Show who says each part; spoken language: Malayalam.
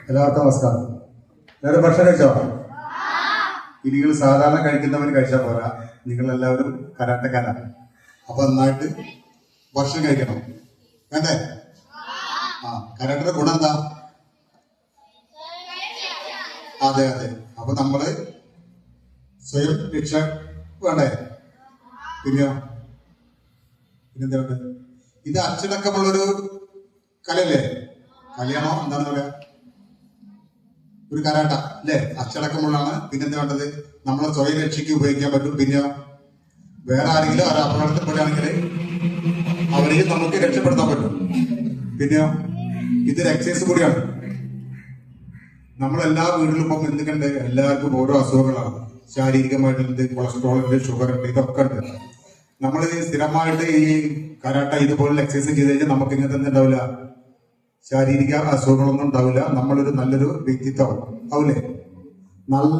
Speaker 1: എല്ലാവർക്കും നമസ്കാരം. എല്ലാവരും ഭക്ഷണം കഴിച്ചോ? ഇനി നിങ്ങൾ സാധാരണ കഴിക്കുന്നവർ കഴിച്ചാൽ പോരാ, നിങ്ങൾ എല്ലാവരും കരാട്ടക്കാരാണ്. അപ്പൊ നന്നായിട്ട് ഭക്ഷണം കഴിക്കണം, വേണ്ടേ? കരാട്ടയുടെ ഗുണം എന്താ? അതെ അതെ. അപ്പൊ നമ്മള് സ്വയം രക്ഷ വേണ്ടേ? പിന്നെന്താ വേണ്ടത്? ഇത് അച്ചടക്കമുള്ളൊരു കലയല്ലേ? കലയാണോ എന്താണെന്ന് പറയാ? ഒരു കരാട്ട അല്ലേ? അച്ചടക്കമുള്ളതാണ്. പിന്നെന്താ വേണ്ടത്? നമ്മളെ സ്വയം രക്ഷയ്ക്ക് ഉപയോഗിക്കാൻ പറ്റും. പിന്നെ വേറെ ആരെങ്കിലും ഒരു അപകടത്തിൽപ്പെടുകയാണെങ്കിൽ അവരെയും നമുക്ക് രക്ഷപ്പെടുത്താൻ പറ്റും. പിന്നെ ഇതൊരു എക്സസൈസ് കൂടിയാണ്. നമ്മളെല്ലാ വീട്ടിലും ഇപ്പം എന്തൊക്കെയുണ്ട്? എല്ലാവർക്കും ഓരോ അസുഖങ്ങളാണ്. ശാരീരികമായിട്ടുണ്ട്, കൊളസ്ട്രോൾ ഉണ്ട്, ഷുഗർ ഉണ്ട്, ഇതൊക്കെ ഉണ്ട്. നമ്മൾ സ്ഥിരമായിട്ട് ഈ കരാട്ട ഇതുപോലുള്ള എക്സസൈസ് ചെയ്ത് കഴിഞ്ഞാൽ നമുക്ക് ഇങ്ങനത്തെ ഒന്നും ഉണ്ടാവില്ല, ശാരീരിക അസുഖങ്ങളൊന്നും ഉണ്ടാവില്ല. നമ്മളൊരു നല്ലൊരു വ്യക്തിത്വം ആവില്ലേ? നല്ല